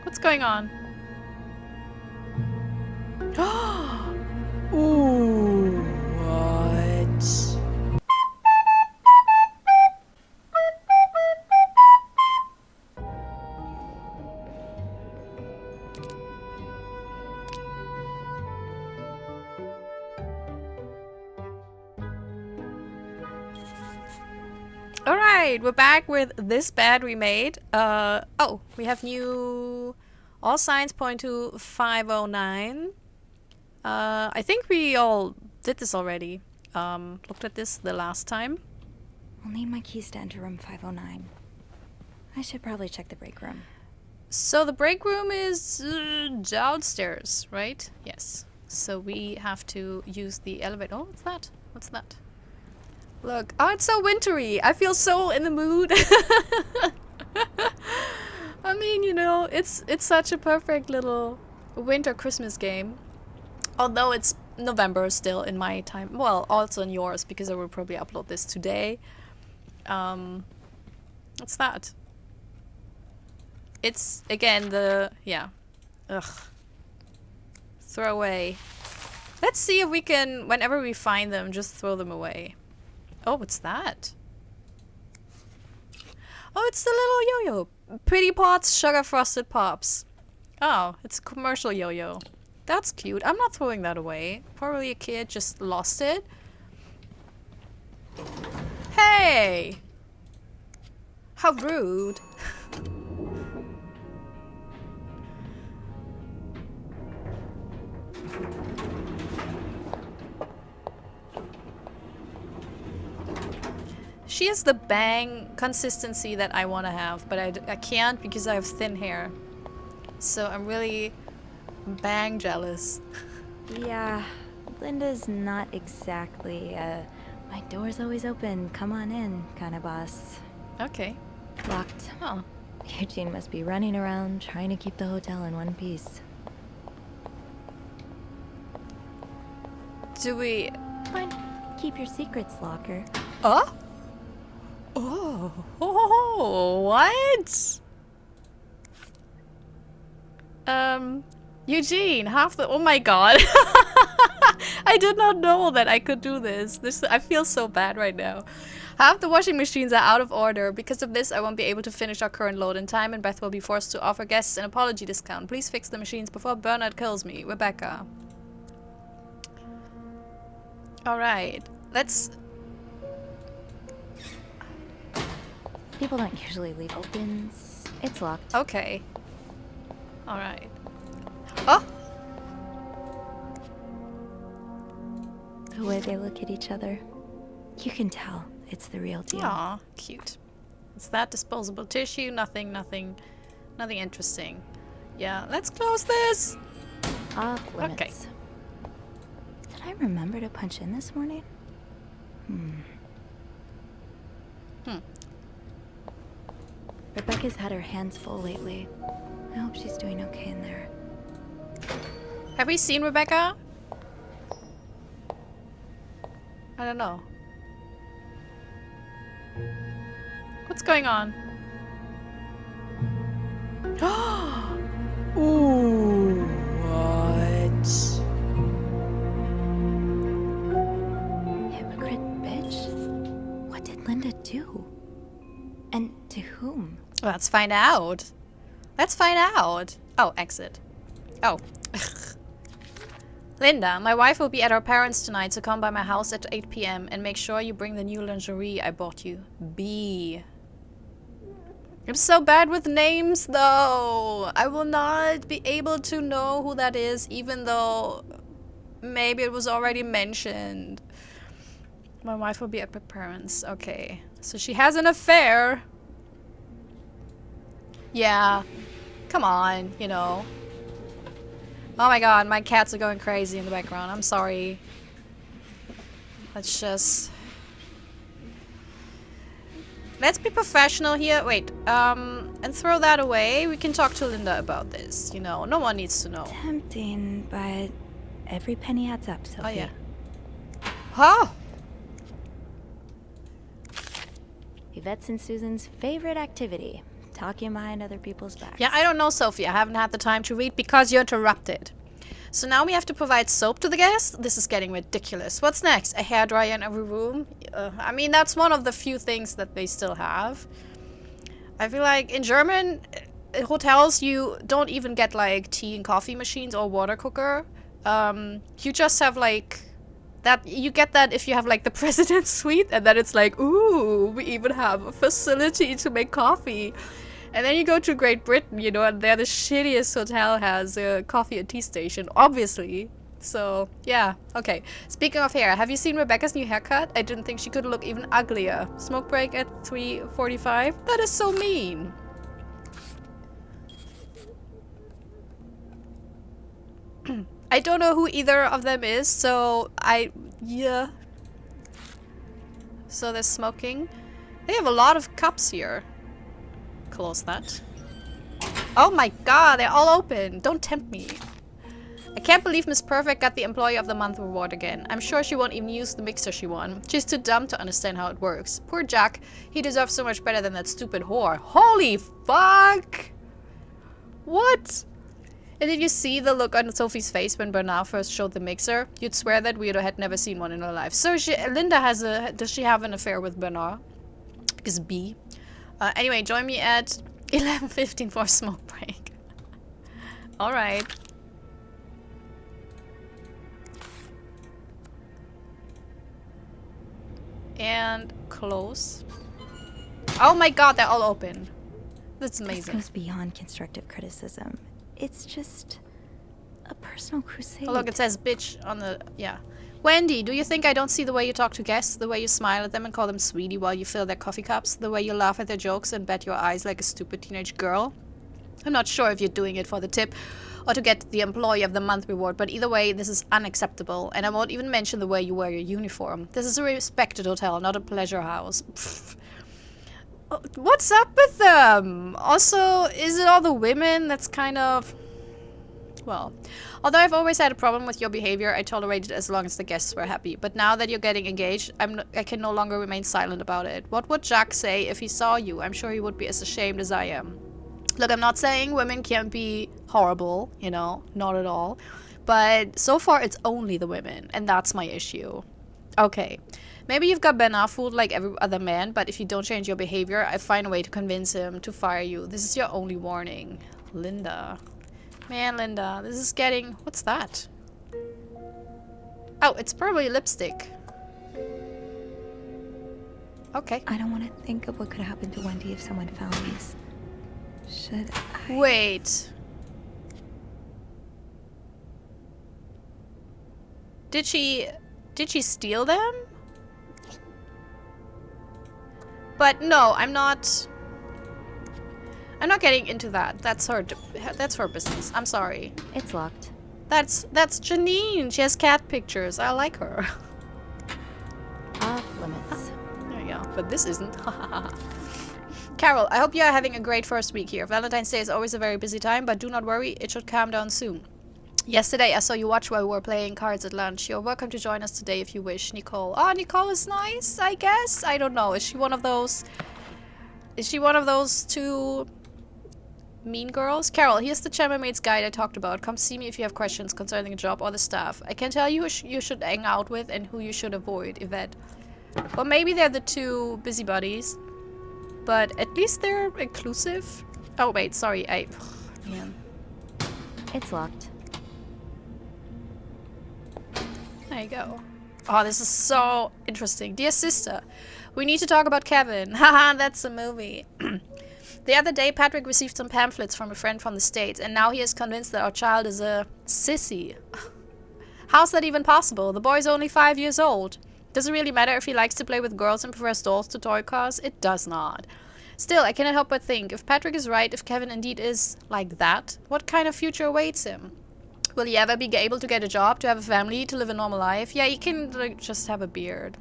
What's going on? Ooh, what? Alright, we're back with this bed we made. Oh, we have new... All signs point to 509. I think we all did this already. Looked at this the last time. I'll need my keys to enter room 509. I should probably check the break room. So the break room is downstairs, right? Yes. So we have to use the elevator. Oh, what's that? What's that? Look. Oh, it's so wintry. I feel so in the mood. I mean, you know, it's such a perfect little winter Christmas game. Although it's November still in my time. Well, also in yours, because I will probably upload this today. What's that? It's, again, the... Yeah. Ugh. Throw away. Let's see if we can, whenever we find them, just throw them away. Oh, what's that? Oh, it's the little yo-yo. Pretty Pots Sugar Frosted Pops. Oh, it's a commercial yo-yo. That's cute. I'm not throwing that away. Probably a kid just lost it. Hey! How rude. She has the bang consistency that I want to have, but I can't because I have thin hair. So I'm really bang jealous. Yeah, Linda's not exactly, my door's always open, come on in, kind of boss. Okay. Locked. Oh. Eugene must be running around trying to keep the hotel in one piece. Do we... Fine. Keep your secrets, Locker. Oh? Oh, what? Eugene, half the... Oh my god. I did not know that I could do this. I feel so bad right now. Half the washing machines are out of order. Because of this, I won't be able to finish our current load in time, and Beth will be forced to offer guests an apology discount. Please fix the machines before burnout kills me. Rebecca. Alright. Let's... People don't usually leave opens. It's locked. Okay. Alright. Oh! The way they look at each other, you can tell it's the real deal. Aw, cute. It's that disposable tissue, nothing interesting. Yeah, let's close this! Off limits. Okay. Did I remember to punch in this morning? Rebecca's had her hands full lately. I hope she's doing okay in there. Have we seen Rebecca? I don't know. What's going on? Ooh, what? Hypocrite bitch. What did Linda do? And to whom? Let's find out. Let's find out. Oh, exit. Oh. Linda, my wife will be at our parents' tonight, so come by my house at 8 p.m. and make sure you bring the new lingerie I bought you. B. I'm so bad with names, though. I will not be able to know who that is, even though maybe it was already mentioned. My wife will be at my parents. Okay. So she has an affair. Yeah. Come on, you know. Oh my god, my cats are going crazy in the background. I'm sorry. Let's just... Let's be professional here. Wait, and throw that away. We can talk to Linda about this. You know, no one needs to know. Tempting, but every penny adds up, Sophie. Oh, yeah. Huh? Yvette's and Susan's favorite activity. talking behind other people's backs. Yeah, I don't know, Sophie. I haven't had the time to read because you interrupted. So now we have to provide soap to the guests? This is getting ridiculous. What's next? A hairdryer in every room? I mean, that's one of the few things that they still have. I feel like in German hotels, you don't even get like tea and coffee machines or water cooker. You just have like that. You get that if you have like the president's suite, and then it's like, ooh, we even have a facility to make coffee. And then you go to Great Britain, you know, and there the shittiest hotel has a coffee and tea station, obviously. So, yeah, okay. Speaking of hair, have you seen Rebecca's new haircut? I didn't think she could look even uglier. Smoke break at 3:45? That is so mean. I don't know who either of them is, so yeah. So they're smoking. They have a lot of cups here. Close that. Oh my god, they're all open. Don't tempt me. I can't believe Miss Perfect got the Employee of the Month reward again. I'm sure she won't even use the mixer she won. She's too dumb to understand how it works. Poor Jack. He deserves so much better than that stupid whore. Holy fuck! What? And did you see the look on Sophie's face when Bernard first showed the mixer? You'd swear that weirdo had never seen one in her life. So Linda has does she have an affair with Bernard? Because B. Anyway, join me at 11:15 for a smoke break. Alright. And close. Oh my god, they're all open. That's amazing. This goes beyond constructive criticism. It's just a personal crusade. Oh look, it says bitch on the... yeah. Wendy, do you think I don't see the way you talk to guests? The way you smile at them and call them sweetie while you fill their coffee cups? The way you laugh at their jokes and bat your eyes like a stupid teenage girl? I'm not sure if you're doing it for the tip or to get the Employee of the Month reward, but either way, this is unacceptable. And I won't even mention the way you wear your uniform. This is a respected hotel, not a pleasure house. Pfft. What's up with them? Also, is it all the women that's kind of... well, although I've always had a problem with your behavior, I tolerated it as long as the guests were happy. But now that you're getting engaged, I can no longer remain silent about it. What would Jack say if he saw you? I'm sure he would be as ashamed as I am. Look, I'm not saying women can't be horrible, you know, not at all. But so far, it's only the women, and that's my issue. Okay, maybe you've got Bernard fooled like every other man, but if you don't change your behavior, I find a way to convince him to fire you. This is your only warning. Linda. Man, Linda, this is getting... what's that? Oh, it's probably lipstick. Okay. I don't want to think of what could happen to Wendy if someone found these. Should I... wait. Did she steal them? But no, I'm not getting into that. That's her business. I'm sorry. It's locked. That's Janine. She has cat pictures. I like her. Off limits. There you go. But this isn't. Carol, I hope you are having a great first week here. Valentine's Day is always a very busy time, but do not worry, it should calm down soon. Yesterday, I saw you watch while we were playing cards at lunch. You're welcome to join us today if you wish, Nicole. Oh, Nicole is nice, I guess. I don't know. Is she one of those two mean girls? Carol, here's the chambermaid's guide I talked about. Come see me if you have questions concerning the job or the staff. I can tell you who you should hang out with and who you should avoid, Yvette. Well, maybe they're the two busybodies. But at least they're inclusive. Oh, wait, sorry. Man. It's locked. There you go. Oh, this is so interesting. Dear sister, we need to talk about Kevin. Haha, that's a movie. The other day, Patrick received some pamphlets from a friend from the States, and now he is convinced that our child is a sissy. How's that even possible? The boy's only 5 years old. Does it really matter if he likes to play with girls and prefers dolls to toy cars? It does not. Still, I cannot help but think, if Patrick is right, if Kevin indeed is like that, what kind of future awaits him? Will he ever be able to get a job, to have a family, to live a normal life? Yeah, he can like, just have a beard.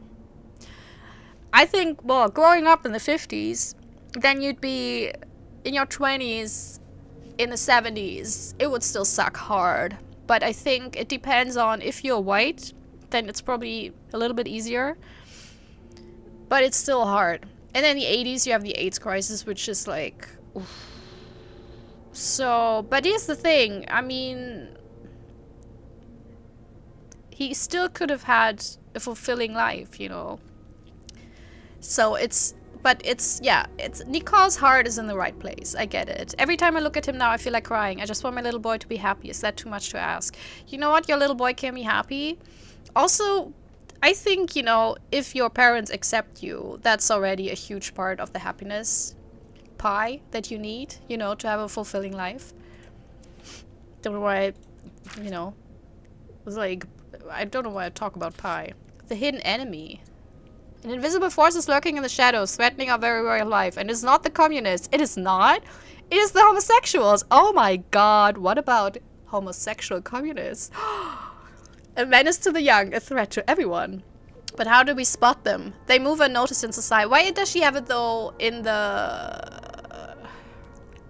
I think, well, growing up in the 50s, then you'd be in your 20s, in the 70s. It would still suck hard. But I think it depends on if you're white, then it's probably a little bit easier. But it's still hard. And then in the 80s, you have the AIDS crisis, which is like So, but here's the thing. I mean, he still could have had a fulfilling life, you know. So yeah, Nicole's heart is in the right place. I get it. Every time I look at him now, I feel like crying. I just want my little boy to be happy. Is that too much to ask? You know what? Your little boy can be happy. Also, I think, you know, if your parents accept you, that's already a huge part of the happiness pie that you need, you know, to have a fulfilling life. Don't know why you know, was like, I don't know why I talk about pie. The hidden enemy. An invisible force is lurking in the shadows, threatening our very real life. And it's not the communists. It is not. It is the homosexuals. Oh my god. What about homosexual communists? A menace to the young, a threat to everyone. But how do we spot them? They move unnoticed in society. Why does she have it though in the...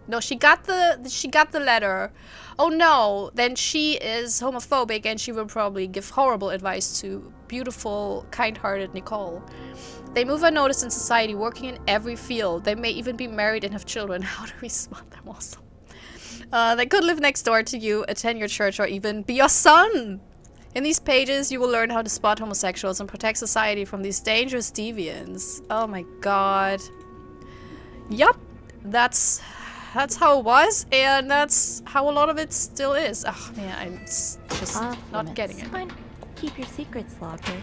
No, she got the letter. Oh no, then she is homophobic and she will probably give horrible advice to beautiful, kind-hearted Nicole. They move unnoticed in society, working in every field. They may even be married and have children. How do we spot them also? They could live next door to you, attend your church, or even be your son. In these pages, you will learn how to spot homosexuals and protect society from these dangerous deviants. Oh my god. Yup, that's how it was, and that's how a lot of it still is. Oh man, I'm just not getting it. Fine. Keep your secrets, Locker.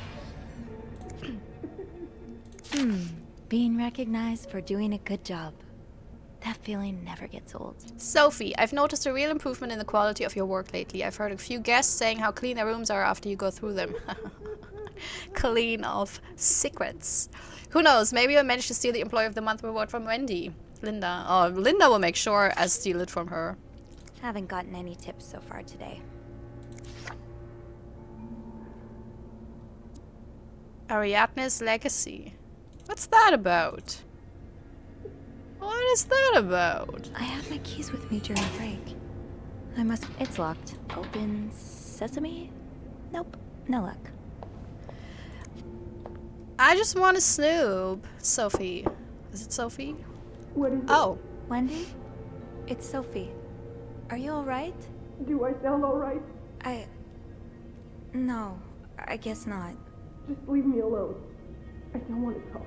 Being recognized for doing a good job. That feeling never gets old. Sophie, I've noticed a real improvement in the quality of your work lately. I've heard a few guests saying how clean their rooms are after you go through them. Clean of secrets. Who knows, maybe I'll manage to steal the Employee of the Month reward from Wendy. Linda. Oh, Linda will make sure I steal it from her. Haven't gotten any tips so far today. Ariadne's Legacy. What's that about? What is that about? I have my keys with me during break. It's locked. Open sesame? Nope. No luck. I just want to snoop. Sophie. Is it Sophie? What is it? Oh. Wendy? It's Sophie. Are you alright? Do I sound alright? No, I guess not. Just leave me alone. I don't want to talk.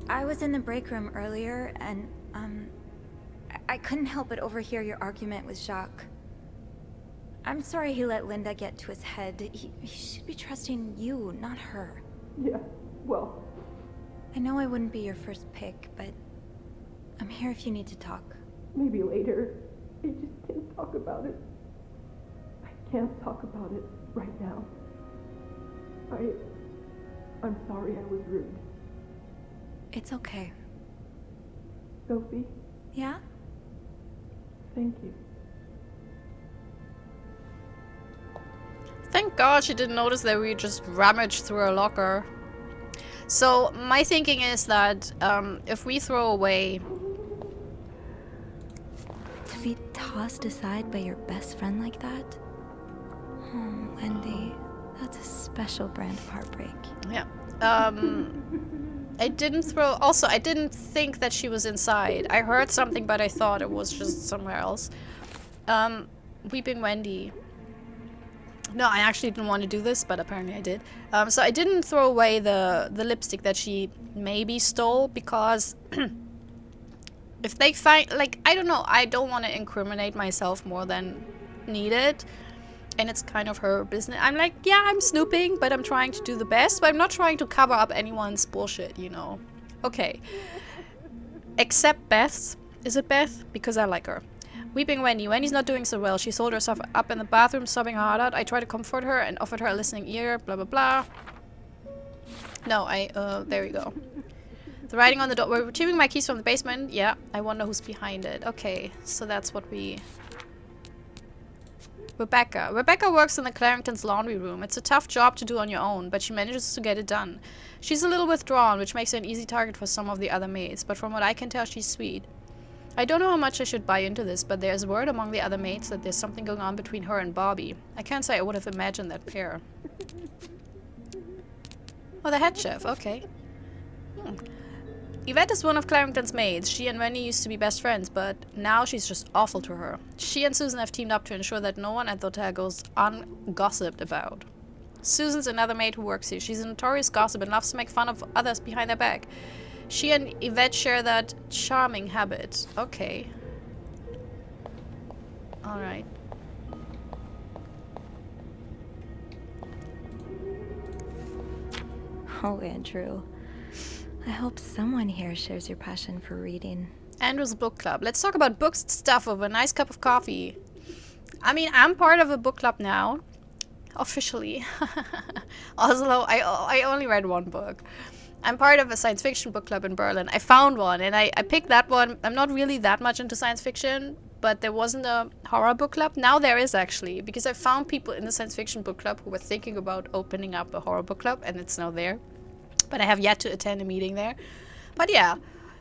I was in the break room earlier, and, I couldn't help but overhear your argument with Jacques. I'm sorry he let Linda get to his head. He should be trusting you, not her. Yeah, well... I know I wouldn't be your first pick, but I'm here if you need to talk. Maybe later. I just can't talk about it. I can't talk about it right now. I'm sorry I was rude. It's okay. Sophie? Yeah? Thank you. Thank God she didn't notice that we just rummaged through her locker. So, my thinking is that if we throw away... To be tossed aside by your best friend like that? Oh, Wendy, that's a special brand of heartbreak. Yeah. I didn't throw... Also, I didn't think that she was inside. I heard something, but I thought it was just somewhere else. Weeping Wendy. No, I actually didn't want to do this, but apparently I did. So I didn't throw away the lipstick that she maybe stole, because... if they find... Like, I don't know. I don't want to incriminate myself more than needed. And it's kind of her business. I'm like, yeah, I'm snooping, but I'm trying to do the best. But I'm not trying to cover up anyone's bullshit, you know. Okay. Except Beth's. Is it Beth? Because I like her. Weeping Wendy. Wendy's not doing so well. She sold herself up in the bathroom, sobbing her heart out. I tried to comfort her and offered her a listening ear. Blah, blah, blah. No, there we go. The writing on the door. We're retrieving my keys from the basement. Yeah, I wonder who's behind it. Okay, so that's what we... Rebecca. Rebecca works in the Clarington's laundry room. It's a tough job to do on your own, but she manages to get it done. She's a little withdrawn, which makes her an easy target for some of the other maids, but from what I can tell, she's sweet. I don't know how much I should buy into this, but there's word among the other maids that there's something going on between her and Bobby. I can't say I would have imagined that pair. Oh, the head chef. Okay. Yvette is one of Clarendon's maids. She and Wendy used to be best friends, but now she's just awful to her. She and Susan have teamed up to ensure that no one at the hotel goes ungossiped about. Susan's another maid who works here. She's a notorious gossip and loves to make fun of others behind their back. She and Yvette share that charming habit. Okay. Alright. Oh, Andrew. I hope someone here shares your passion for reading. Andrew's book club. Let's talk about books and stuff over a nice cup of coffee. I mean, I'm part of a book club now. Officially. Although I only read one book. I'm part of a science fiction book club in Berlin. I found one and I picked that one. I'm not really that much into science fiction, but there wasn't a horror book club. Now there is actually, because I found people in the science fiction book club who were thinking about opening up a horror book club, and it's now there. But I have yet to attend a meeting there. But yeah,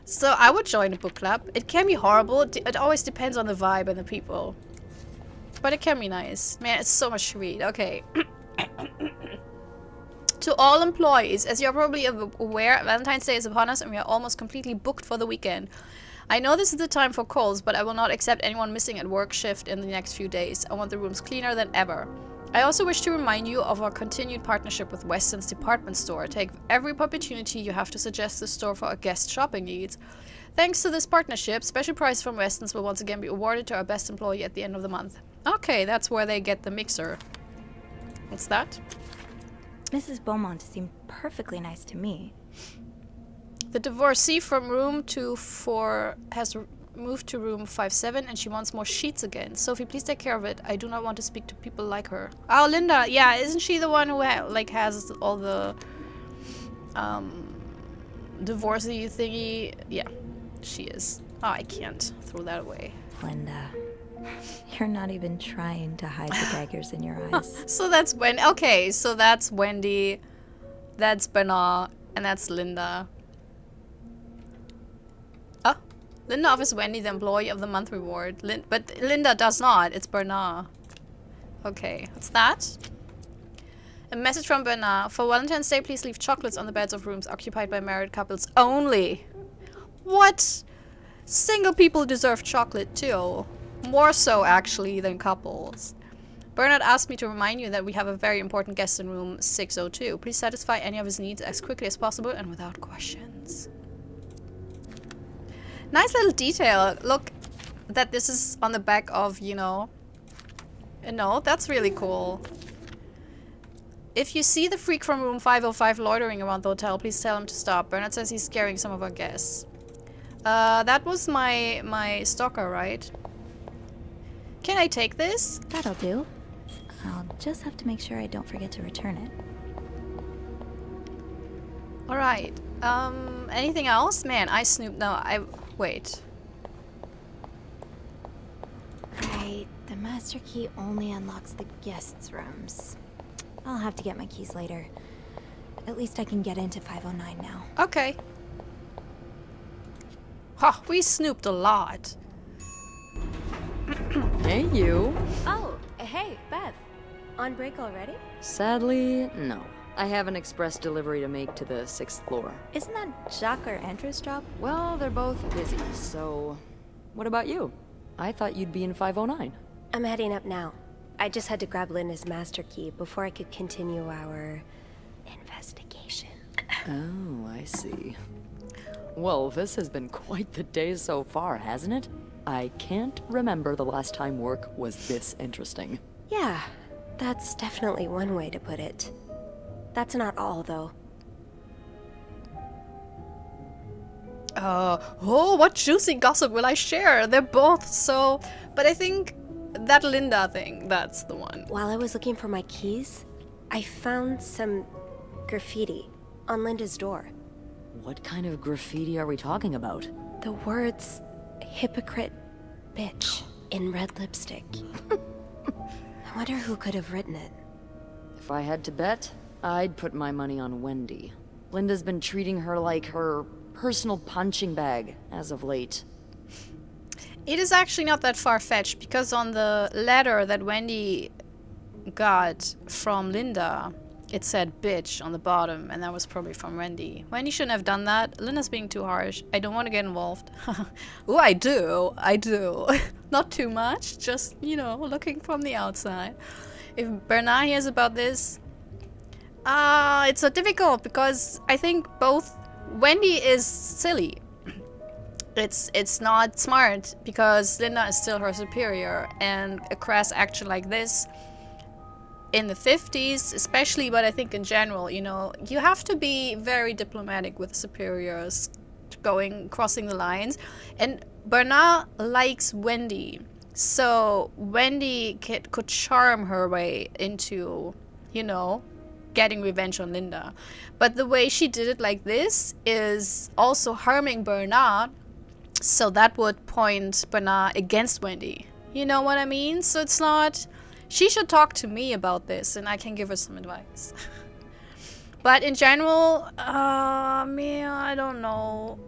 so I would join a book club. It can be horrible. It always depends on the vibe and the people. But it can be nice. Man, it's so much to read. Okay. To all employees, as you're probably aware, Valentine's Day is upon us and we are almost completely booked for the weekend. I know this is the time for calls, but I will not accept anyone missing at work shift in the next few days. I want the rooms cleaner than ever. I also wish to remind you of our continued partnership with Weston's department store. Take every opportunity you have to suggest the store for our guest shopping needs. Thanks to this partnership, special prize from Weston's will once again be awarded to our best employee at the end of the month. Okay, that's where they get the mixer. What's that? Mrs. Beaumont seemed perfectly nice to me. The divorcee from room 2-4 has moved to room 5-7 and she wants more sheets again. Sophie, please take care of it. I do not want to speak to people like her. Oh, Linda. Yeah, isn't she the one who has all the divorcee thingy? Yeah, she is. Oh, I can't throw that away. Linda, you're not even trying to hide the daggers in your eyes. So that's Wendy. Okay, so that's Wendy. That's Bernard. And that's Linda. Linda offers Wendy the Employee of the Month reward. But Linda does not. It's Bernard. Okay, what's that? A message from Bernard. For Valentine's Day, please leave chocolates on the beds of rooms occupied by married couples only. What? Single people deserve chocolate too. More so, actually, than couples. Bernard asked me to remind you that we have a very important guest in room 602. Please satisfy any of his needs as quickly as possible and without questions. Nice little detail. Look, that this is on the back of, you know, a note. That's really cool. If you see the freak from room 505 loitering around the hotel, please tell him to stop. Bernard says he's scaring some of our guests. That was my stalker, right? Can I take this? That'll do. I'll just have to make sure I don't forget to return it. Alright. Anything else? Man, I snooped. No, wait. Right, the master key only unlocks the guests' rooms. I'll have to get my keys later. At least I can get into 509 now. Okay. Ha, we snooped a lot. Hey, you. Oh, hey, Beth. On break already? Sadly, no. I have an express delivery to make to the 6th floor. Isn't that Jacques or Andrew's job? Well, they're both busy, so... What about you? I thought you'd be in 509. I'm heading up now. I just had to grab Linda's master key before I could continue our investigation. Oh, I see. Well, this has been quite the day so far, hasn't it? I can't remember the last time work was this interesting. Yeah, that's definitely one way to put it. That's not all, though. Oh, what juicy gossip will I share? They're both so... But I think that Linda thing, that's the one. While I was looking for my keys, I found some graffiti on Linda's door. What kind of graffiti are we talking about? The words, hypocrite, bitch, in red lipstick. I wonder who could have written it. If I had to bet, I'd put my money on Wendy. Linda's been treating her like her personal punching bag as of late. It is actually not that far-fetched, because on the letter that Wendy got from Linda, it said bitch on the bottom, and that was probably from Wendy. Wendy shouldn't have done that. Linda's being too harsh. I don't want to get involved. Oh, I do. I do. Not too much. Just, you know, looking from the outside. If Bernard hears about this, it's so difficult because I think both Wendy is silly. It's not smart because Linda is still her superior, and a crass action like this in the 50s especially, but I think in general, you know, you have to be very diplomatic with superiors crossing the lines, and Bernard likes Wendy, so Wendy could charm her way into, you know, getting revenge on Linda. But the way she did it like this is also harming Bernard, so that would point Bernard against Wendy. You know what I mean? So it's not... She should talk to me about this, and I can give her some advice. But in general, me, I don't know.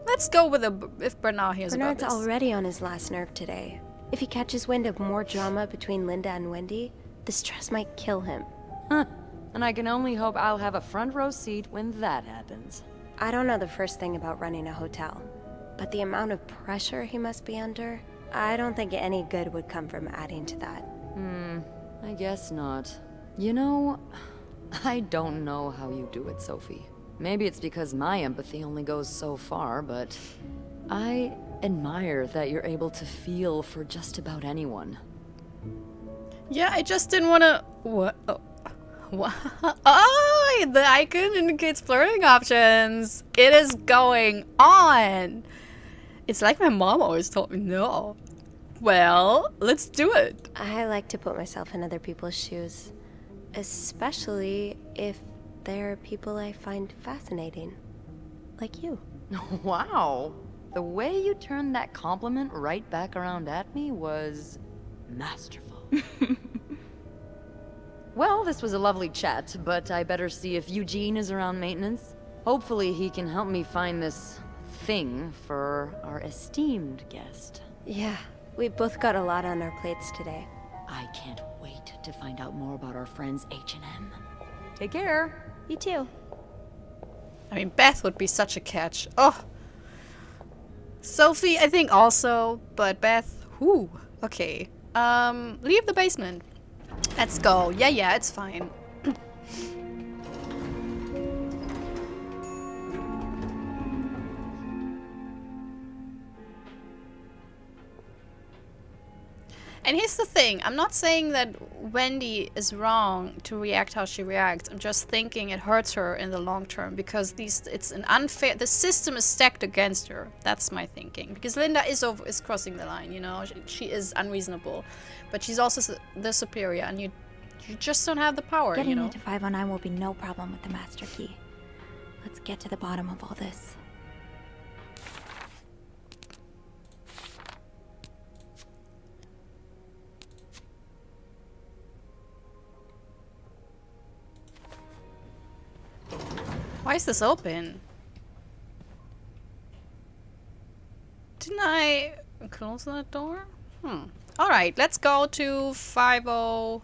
Let's go with if Bernard hears about this. Bernard's already on his last nerve today. If he catches wind of more drama between Linda and Wendy, the stress might kill him. Huh. And I can only hope I'll have a front row seat when that happens. I don't know the first thing about running a hotel, but the amount of pressure he must be under, I don't think any good would come from adding to that. I guess not. You know, I don't know how you do it, Sophie. Maybe it's because my empathy only goes so far, but I admire that you're able to feel for just about anyone. Yeah, I just didn't want to... What? Oh. What? Oh, the icon indicates flirting options. It is going on. It's like my mom always told me no. Well, let's do it. I like to put myself in other people's shoes, especially if they're people I find fascinating, like you. Wow. The way you turned that compliment right back around at me was masterful. Well, this was a lovely chat, but I better see if Eugene is around maintenance. Hopefully he can help me find this thing for our esteemed guest. Yeah, we've both got a lot on our plates today. I can't wait to find out more about our friends H&M. Take care. You too. I mean, Beth would be such a catch. Oh. Sophie, I think also, but Beth, whoo. Okay. Leave the basement. Let's go. Yeah, it's fine. And here's the thing, I'm not saying that Wendy is wrong to react how she reacts. I'm just thinking it hurts her in the long term because it's an unfair, the system is stacked against her. That's my thinking. Because Linda is crossing the line, you know, she is unreasonable. But she's also the superior, and you just don't have the power, Getting you know. into 509 will be no problem with the master key. Let's get to the bottom of all this. Why is this open? Didn't I close that door? Alright, let's go to 509.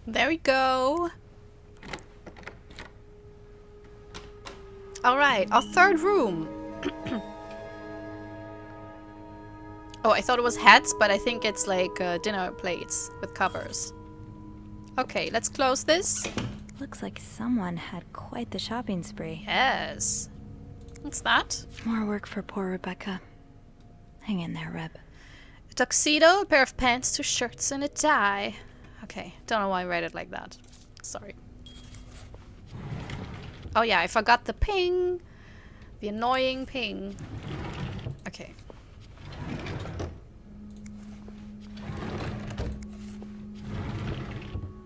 There we go. Alright, our third room. Oh, I thought it was hats, but I think it's like dinner plates with covers. Okay, let's close this. Looks like someone had quite the shopping spree. Yes. What's that? More work for poor Rebecca. Hang in there, Reb. A tuxedo, a pair of pants, 2 shirts, and a tie. Okay, don't know why I read it like that. Sorry. Oh yeah, I forgot the ping. The annoying ping. Okay.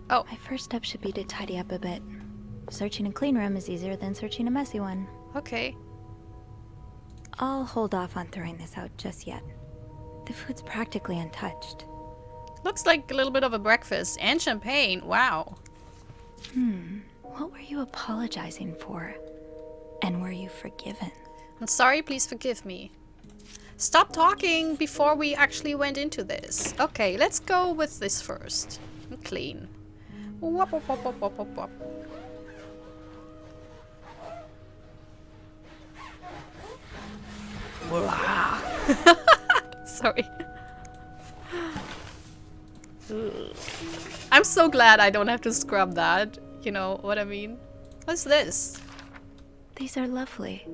Oh. My first step should be to tidy up a bit. Searching a clean room is easier than searching a messy one. Okay. I'll hold off on throwing this out just yet. The food's practically untouched. Looks like a little bit of a breakfast. And champagne. Wow. What were you apologizing for? And were you forgiven? I'm sorry, please forgive me. Stop talking before we actually went into this. Okay, let's go with this first. Clean. Wop, wop, wop, wop, wop, wop, wop. Sorry. I'm so glad I don't have to scrub that. You know what I mean? What's this? These are lovely.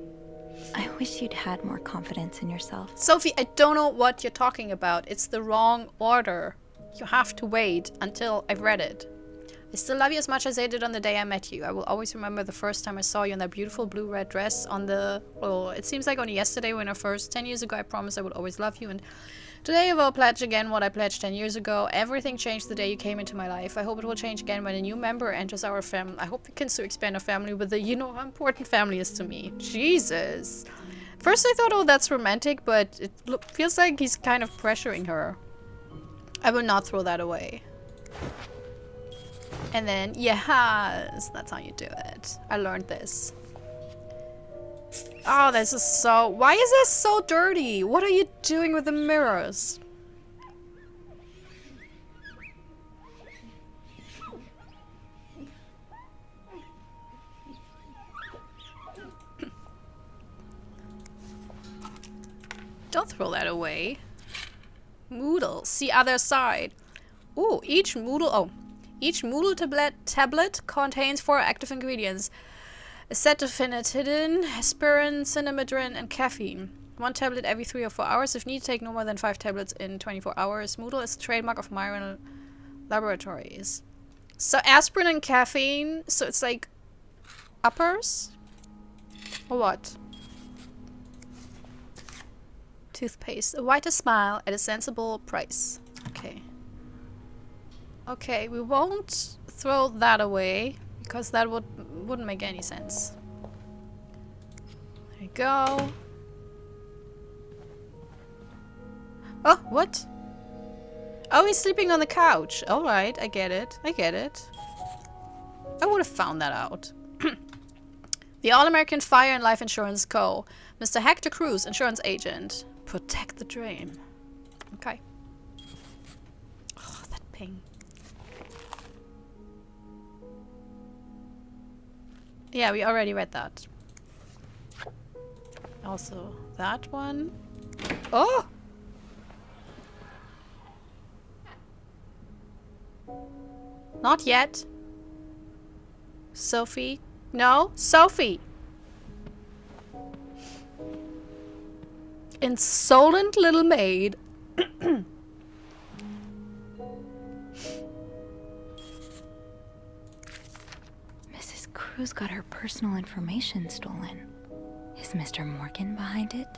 I wish you'd had more confidence in yourself. Sophie, I don't know what you're talking about. It's the wrong order. You have to wait until I've read it. I still love you as much as I did on the day I met you. I will always remember the first time I saw you in that beautiful blue-red dress on the... Well, it seems like only yesterday when I first... 10 years ago I promised I would always love you, and today I will pledge again what I pledged 10 years ago. Everything changed the day you came into my life. I hope it will change again when a new member enters our family. I hope we can soon expand our family with the... You know how important family is to me. Jesus. First I thought, oh, that's romantic, but it feels like he's kind of pressuring her. I will not throw that away. And then, yes, that's how you do it. I learned this. Oh, this is so... Why is this so dirty? What are you doing with the mirrors? Don't throw that away. Moodle. See other side. Ooh, each Moodle... Oh. Each Moodle tablet contains 4 active ingredients. Acetophenetidine, aspirin, cinnamidrin, and caffeine. 1 tablet every 3 or 4 hours. If need, take no more than 5 tablets in 24 hours. Moodle is the trademark of Myron Laboratories. So aspirin and caffeine, so it's like uppers? Or what? Toothpaste. A whiter smile at a sensible price. Okay. Okay, we won't throw that away because that wouldn't make any sense. There you go. Oh, what? Oh, he's sleeping on the couch. Alright, I get it. I get it. I would have found that out. The All-American Fire and Life Insurance Co. Mr. Hector Cruz, insurance agent. Protect the dream. Okay. Oh, that ping. Yeah, we already read that. Also, that one. Oh! Not yet. Sophie? No? Sophie! Insolent little maid. Cruz got her personal information stolen. Is Mr. Morgan behind it?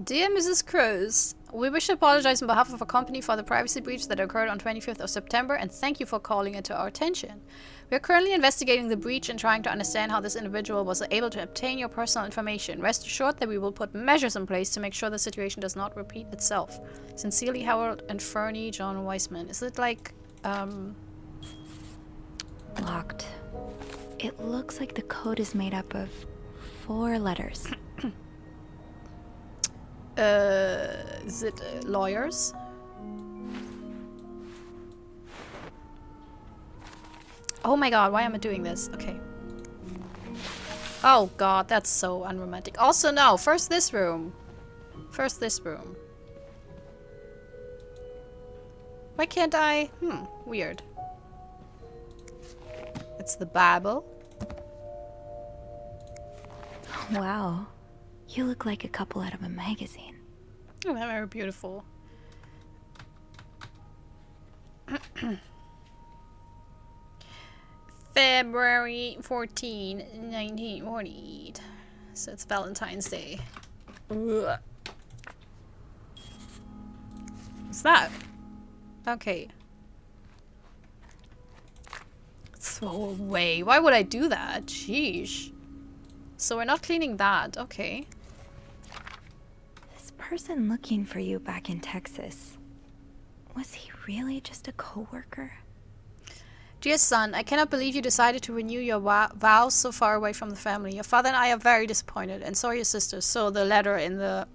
Dear Mrs. Cruz, we wish to apologize on behalf of our company for the privacy breach that occurred on 25th of September and thank you for calling it to our attention. We are currently investigating the breach and trying to understand how this individual was able to obtain your personal information. Rest assured that we will put measures in place to make sure the situation does not repeat itself. Sincerely, Howard and Fernie John Weissman. Is it like, Locked. It looks like the code is made up of 4 letters. Is it lawyers? Oh my god, why am I doing this? Okay. Oh god, that's so unromantic. Also, no, first this room. First this room. Why can't I? Weird. It's the Bible. Wow. You look like a couple out of a magazine. Oh, they're very beautiful. February 14, 1948. So it's Valentine's Day. Ugh. What's that? Okay. Throw away. Why would I do that? Sheesh. So we're not cleaning that. Okay. This person looking for you back in Texas, was he really just a co-worker? Dear son, I cannot believe you decided to renew your vows so far away from the family. Your father and I are very disappointed, and so are your sisters. So the letter in the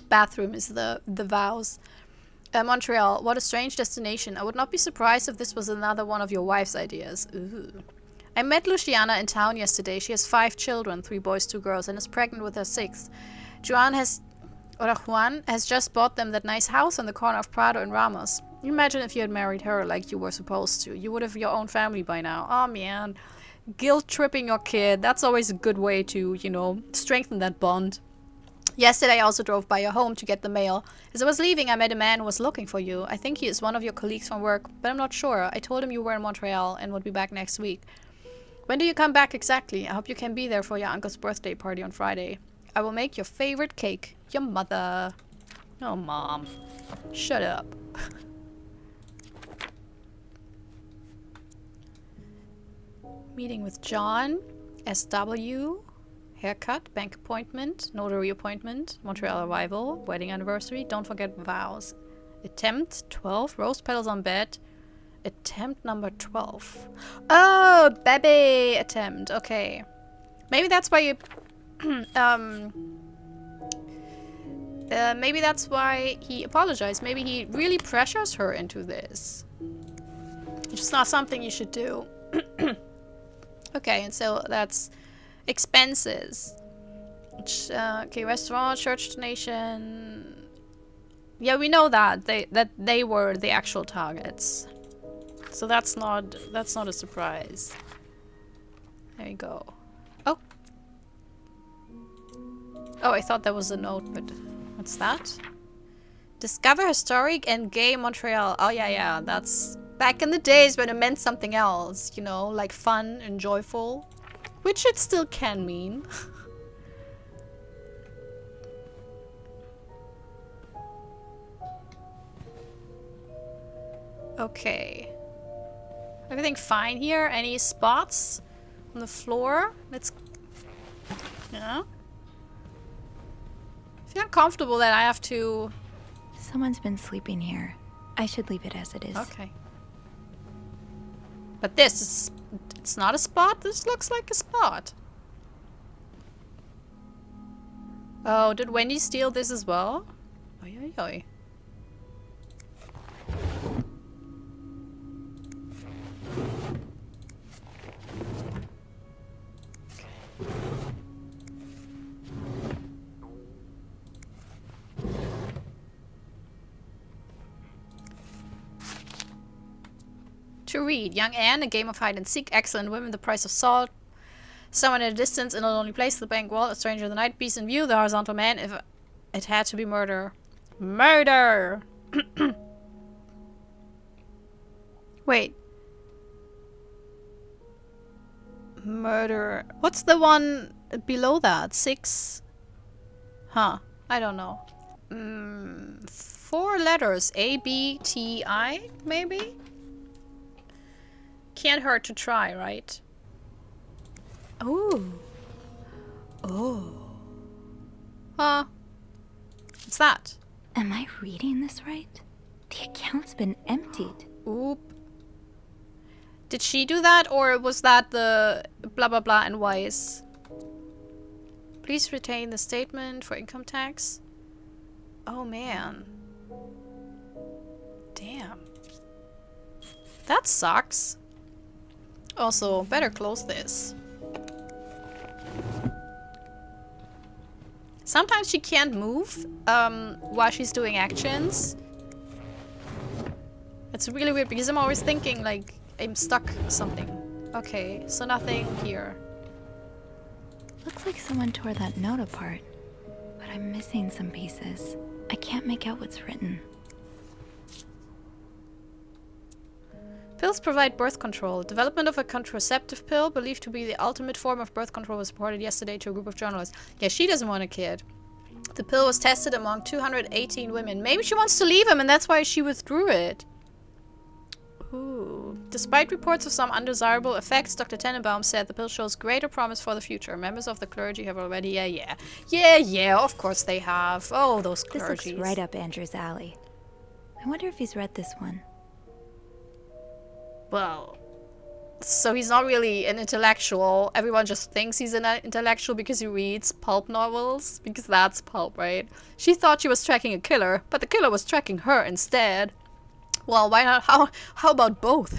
bathroom is the vows. Montreal, what a strange destination. I would not be surprised if this was another one of your wife's ideas. Ooh. I met Luciana in town yesterday. She has 5 children, 3 boys, 2 girls, and is pregnant with her 6th. Juan has just bought them that nice house on the corner of Prado and Ramos. Imagine if you had married her like you were supposed to. You would have your own family by now. Oh man. Guilt-tripping your kid. That's always a good way to, you know, strengthen that bond. Yesterday I also drove by your home to get the mail. As I was leaving, I met a man who was looking for you. I think he is one of your colleagues from work, but I'm not sure. I told him you were in Montreal and would be back next week. When do you come back exactly? I hope you can be there for your uncle's birthday party on Friday. I will make your favorite cake. Your mother. Oh, Mom. Shut up. Meeting with John. SW. Haircut. Bank appointment. Notary appointment. Montreal arrival. Wedding anniversary. Don't forget vows. Attempt 12. Rose petals on bed. Attempt number 12. Oh, baby attempt. Okay. Maybe that's why you... maybe that's why he apologized. Maybe he really pressures her into this. It's just not something you should do. Okay, and so that's expenses. Okay, restaurant, church donation. Yeah, we know that they were the actual targets. So that's not a surprise. There you go. Oh. Oh, I thought that was a note, but what's that? Discover historic and gay Montreal. Oh yeah, that's back in the days when it meant something else, you know, like fun and joyful, which it still can mean. Okay. Everything fine here? Any spots on the floor? Let's... Yeah. I feel uncomfortable that I have to... Someone's been sleeping here. I should leave it as it is. Okay. But this is... It's not a spot? This looks like a spot. Oh, did Wendy steal this as well? Oi, oi, oi. To read. Young Anne, a game of hide and seek. Excellent women, the price of salt. Someone at a distance in a lonely place, the bank wall, a stranger in the night, beast in view, the horizontal man, if it had to be murder. Murder! Wait. Murder. What's the one below that? 6? Huh. I don't know. 4 letters. A, B, T, I, maybe? Can't hurt to try, right? Ooh. Oh. Huh. What's that? Am I reading this right? The account's been emptied. Oop. Did she do that, or was that the blah blah blah and wise? Please retain the statement for income tax. Oh man. Damn. That sucks. Also, better close this. Sometimes she can't move while she's doing actions. It's really weird because I'm always thinking like I'm stuck or something. Okay, so nothing here. Looks like someone tore that note apart, but I'm missing some pieces. I can't make out what's written. Pills provide birth control. Development of a contraceptive pill believed to be the ultimate form of birth control was reported yesterday to a group of journalists. Yeah, she doesn't want a kid. The pill was tested among 218 women. Maybe she wants to leave him and that's why she withdrew it. Ooh. Despite reports of some undesirable effects, Dr. Tenenbaum said the pill shows greater promise for the future. Members of the clergy have already... Yeah, of course they have. Oh, those clergies. This looks right up Andrew's alley. I wonder if he's read this one. Well, So he's not really an intellectual. Everyone just thinks he's an intellectual because he reads pulp novels. Because that's pulp, right? She thought she was tracking a killer, but the killer was tracking her instead. Well, why not? How about both?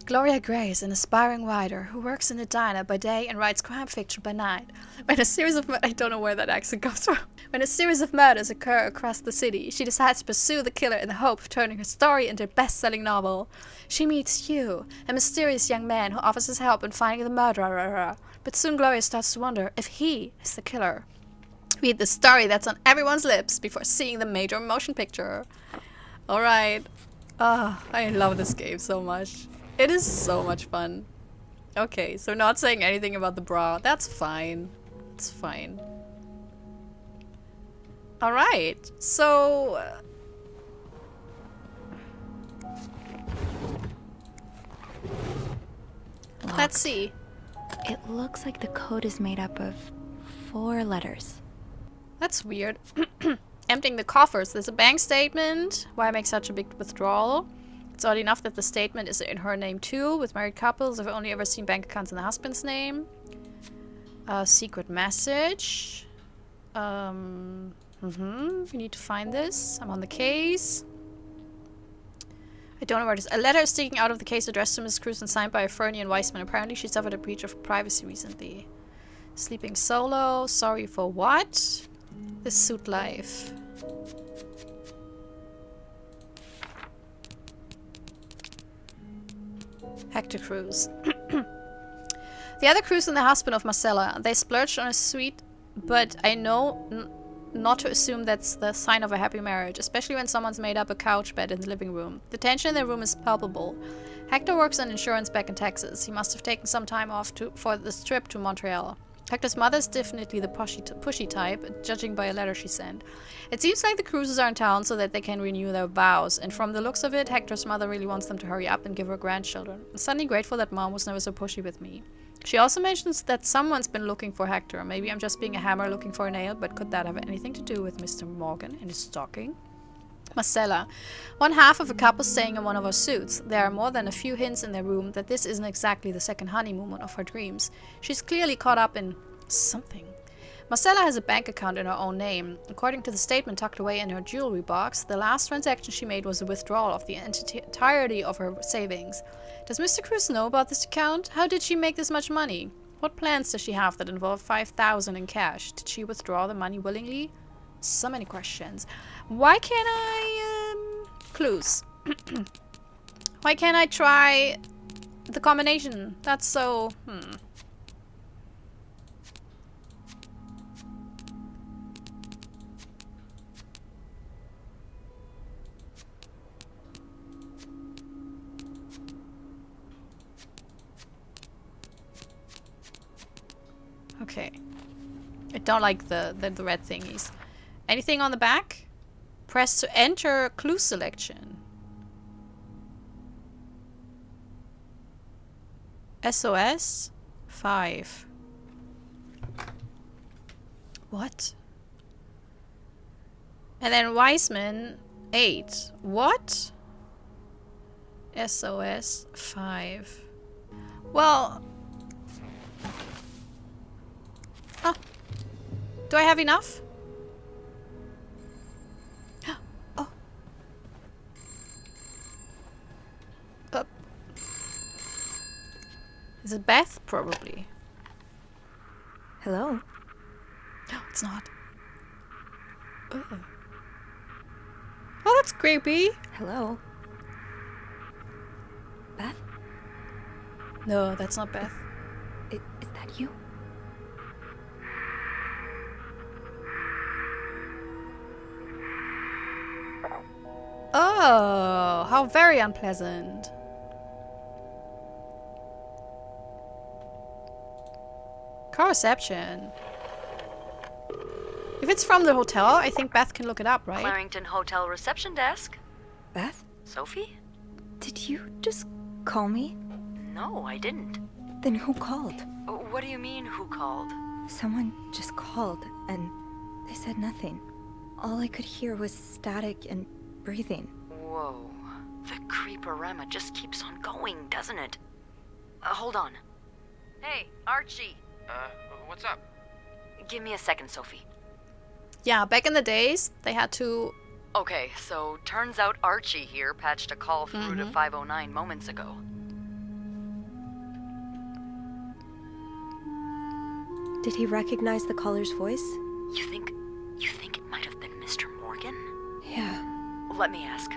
Gloria Gray is an aspiring writer who works in a diner by day and writes crime fiction by night. When a series of I don't know where that accent comes from. When a series of murders occur across the city, she decides to pursue the killer in the hope of turning her story into a best-selling novel. She meets Hugh, a mysterious young man who offers his help in finding the murderer. But soon Gloria starts to wonder if he is the killer. Read the story that's on everyone's lips before seeing the major motion picture. Alright. I love this game so much. It is so much fun. Okay, so not saying anything about the bra. That's fine. It's fine. Alright, so... let's see. It looks like the code is made up of 4 letters. That's weird. Emptying the coffers. There's a bank statement. Why make such a big withdrawal? It's odd enough that the statement is in her name too. With married couples, I've only ever seen bank accounts in the husband's name. Secret message. We need to find this. I'm on the case. I don't know where it is. A letter is sticking out of the case addressed to Miss Cruz and signed by Fernie and Weissman. Apparently she suffered a breach of privacy recently. Sleeping solo. Sorry for what? This suit life. Hector Cruz. The other crews in the husband of Marcella. They splurged on a suite, but I know not to assume that's the sign of a happy marriage, especially when someone's made up a couch bed in the living room. The tension in the room is palpable. Hector works on insurance back in Texas. He must have taken some time off for this trip to Montreal. Hector's mother's definitely the pushy type, judging by a letter she sent. It seems like the Cruzes are in town so that they can renew their vows, and from the looks of it, Hector's mother really wants them to hurry up and give her grandchildren. I'm suddenly grateful that Mom was never so pushy with me. She also mentions that someone's been looking for Hector. Maybe I'm just being a hammer looking for a nail, but could that have anything to do with Mr. Morgan and his stalking? Marcella. One half of a couple staying in one of our suits. There are more than a few hints in their room that this isn't exactly the second honeymoon of her dreams. She's clearly caught up in something. Marcella has a bank account in her own name. According to the statement tucked away in her jewelry box, the last transaction she made was a withdrawal of the entirety of her savings. Does Mr. Cruz know about this account? How did she make this much money? What plans does she have that involve $5,000 in cash? Did she withdraw the money willingly? So many questions. Why can't I... clues. Why can't I try the combination? That's so... Okay. I don't like the red thingies. Anything on the back? Press to enter clue selection. SOS 5. What? And then Weissman 8. What? SOS 5. Well... Oh. Do I have enough? Oh. Is it Beth? Probably. Hello? No, it's not. Oh, that's creepy. Hello? Beth? No, that's not Beth. Is that you? Oh, how very unpleasant. Car reception. If it's from the hotel, I think Beth can look it up, right? Clarington Hotel reception desk. Beth? Sophie? Did you just call me? No, I didn't. Then who called? What do you mean, who called? Someone just called, and they said nothing. All I could hear was static and breathing. Whoa. The creeporama just keeps on going, doesn't it? Hold on. Hey, Archie. What's up? Give me a second, Sophie. Yeah, back in the days, they had to... Okay, so turns out Archie here patched a call through to 509 moments ago. Did he recognize the caller's voice? You think it might have been Mr. Morgan? Yeah. Let me ask.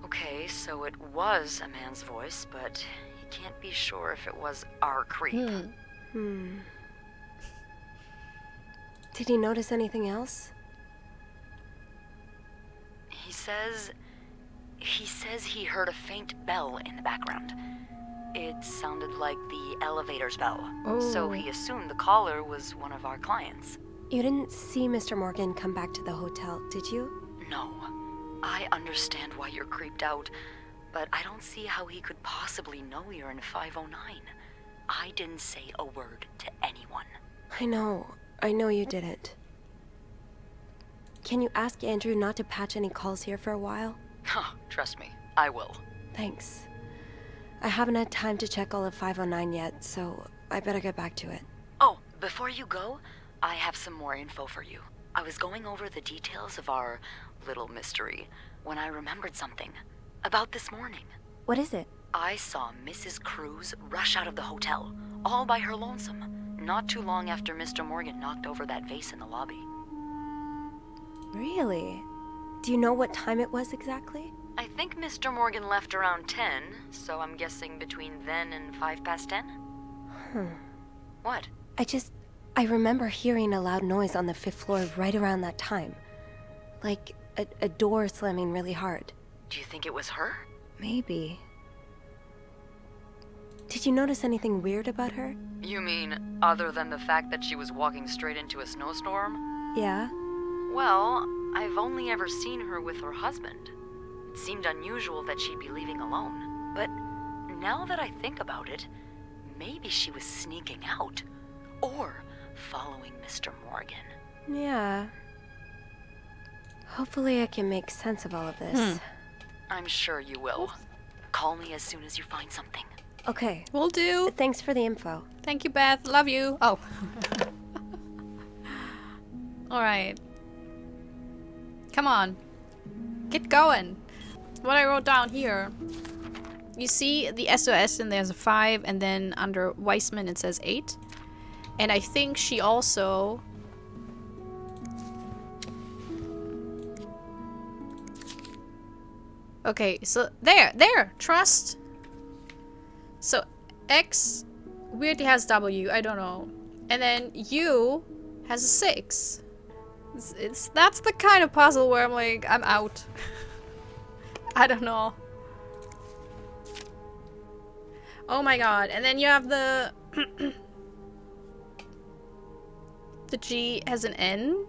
Okay, so it was a man's voice, but he can't be sure if it was our creep. Did he notice anything else? He says he heard a faint bell in the background. It sounded like the elevator's bell. So he assumed the caller was one of our clients. You didn't see Mr. Morgan come back to the hotel, did you? No. I understand why you're creeped out, but I don't see how he could possibly know you're in 509. I didn't say a word to anyone. I know you didn't. Can you ask Andrew not to patch any calls here for a while? Trust me, I will. Thanks. I haven't had time to check all of 509 yet, so I better get back to it. Oh, before you go, I have some more info for you. I was going over the details of our little mystery when I remembered something. About this morning. What is it? I saw Mrs. Cruz rush out of the hotel, all by her lonesome, not too long after Mr. Morgan knocked over that vase in the lobby. Really? Do you know what time it was exactly? I think Mr. Morgan left around 10, so I'm guessing between then and 10:05. What? I remember hearing a loud noise on the 5th floor right around that time. Like a door slamming really hard. Do you think it was her? Maybe. Did you notice anything weird about her? You mean, other than the fact that she was walking straight into a snowstorm? Yeah? Well, I've only ever seen her with her husband. It seemed unusual that she'd be leaving alone. But now that I think about it, maybe she was sneaking out. Or following Mr. Morgan. Yeah. Hopefully I can make sense of all of this. I'm sure you will. Call me as soon as you find something. Okay. Will do. Thanks for the info. Thank you, Beth. Love you. Oh. Alright. Come on. Get going. What I wrote down here. You see the SOS and there's a 5, and then under Weissman it says 8. And I think she also... Okay, so there, trust. So X weirdly has W, I don't know. And then U has a 6. That's the kind of puzzle where I'm like, I'm out. I don't know. Oh my god, and then you have the... the G has an N,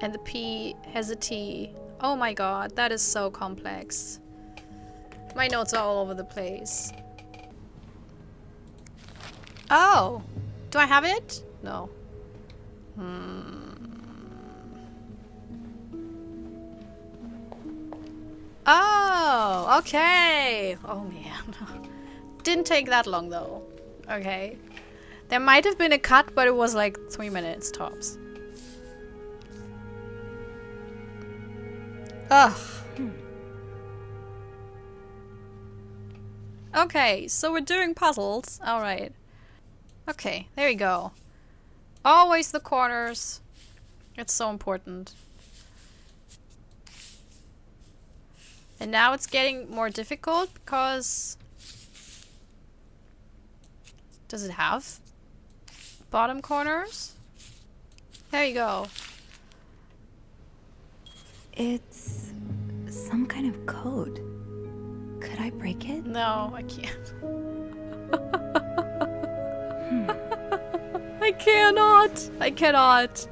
and the P has a T. Oh my god, that is so complex. My notes are all over the place. Oh! Do I have it? No. Oh! Okay! Oh man. Didn't take that long though. Okay. There might have been a cut, but it was like 3 minutes tops. Ugh. Okay, so we're doing puzzles. Alright. Okay, there we go. Always the corners. It's so important. And now it's getting more difficult because... Does it have bottom corners? There you go. It's some kind of code. Could I break it? No, I can't. I cannot. I cannot.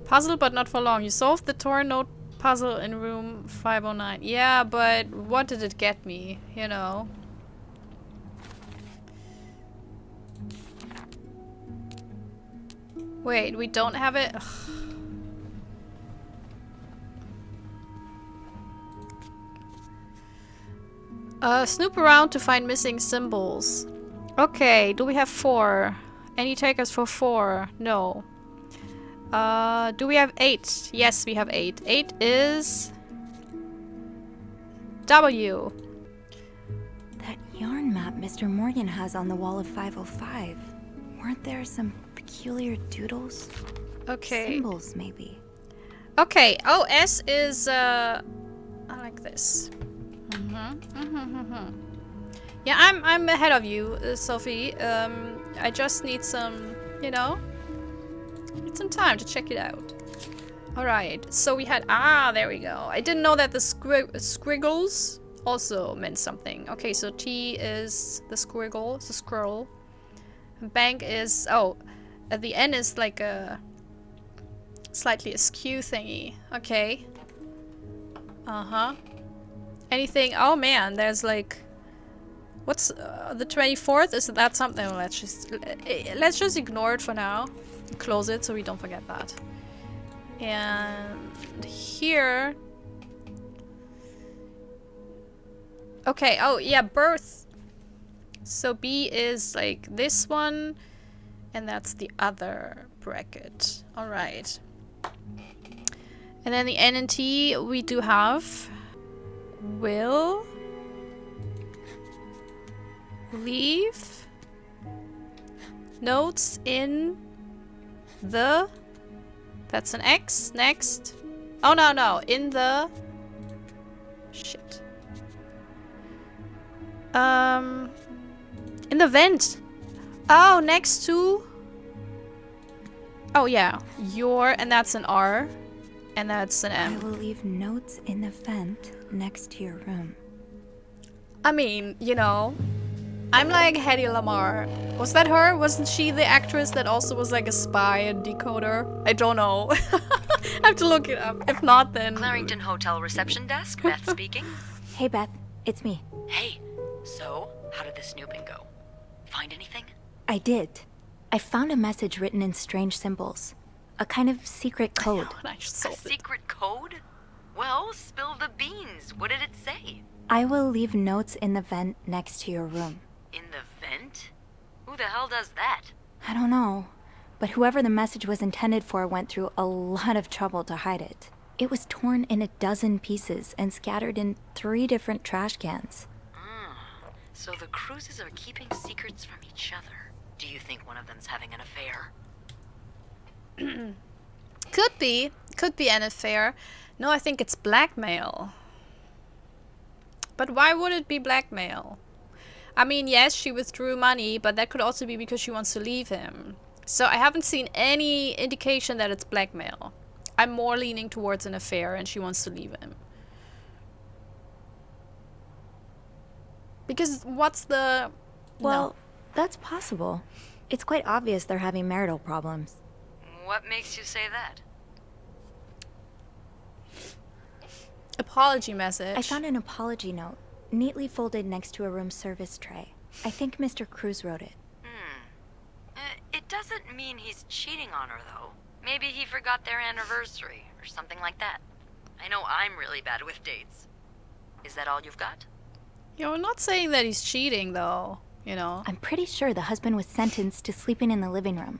Puzzle, but not for long. You solved the Torn Note puzzle in room 509. Yeah, but what did it get me? You know. Wait, we don't have it? Ugh. Snoop around to find missing symbols. Okay, do we have 4? Any takers for 4? No. Do we have 8? Yes, we have 8. 8 is... W. That yarn map Mr. Morgan has on the wall of 505. Weren't there some peculiar doodles? Okay. Symbols, maybe. Okay. Oh, S is, I like this. Yeah, I'm ahead of you, Sophie. I just need some, you know, need some time to check it out. Alright, so we had... Ah, there we go. I didn't know that the squiggles also meant something. Okay, so T is the squiggle, it's a scroll. Bank is... Oh, the N is like a... slightly askew thingy. Okay. Uh-huh. Anything... Oh man, there's like... What's... the 24th? Is that something? Let's just ignore it for now. Close it so we don't forget that. And here... Okay, oh yeah, birth. So B is like this one, and that's the other bracket. Alright. And then the N and T we do have will leave notes in the... That's an X. Next. Oh, no. In the... Shit. In the vent. Oh, next to... Oh, yeah. Your, and that's an R. And that's an M. I will leave notes in the vent next to your room. I mean, you know... I'm like Hedy Lamarr. Was that her? Wasn't she the actress that also was like a spy and decoder? I don't know. I have to look it up. If not, then... Clarington Hotel reception desk, Beth speaking. Hey, Beth. It's me. Hey, so, how did the snooping go? Find anything? I did. I found a message written in strange symbols. A kind of secret code. I just solved it. Secret code? Well, spill the beans. What did it say? I will leave notes in the vent next to your room. In the vent? Who the hell does that? I don't know, but whoever the message was intended for went through a lot of trouble to hide it. It was torn in 12 pieces and scattered in 3 different trash cans. So the Cruzes are keeping secrets from each other. Do you think one of them's having an affair? Could be. Could be an affair. No, I think it's blackmail. But why would it be blackmail? I mean, yes, she withdrew money, but that could also be because she wants to leave him. So I haven't seen any indication that it's blackmail. I'm more leaning towards an affair and she wants to leave him. Because what's the... Well, that's possible. It's quite obvious they're having marital problems. What makes you say that? Apology message. I found an apology note, neatly folded next to a room service tray. I think Mr. Cruz wrote it. It doesn't mean he's cheating on her, though. Maybe he forgot their anniversary, or something like that. I know I'm really bad with dates. Is that all you've got? You're not saying that he's cheating, though, you know. I'm pretty sure the husband was sentenced to sleeping in the living room.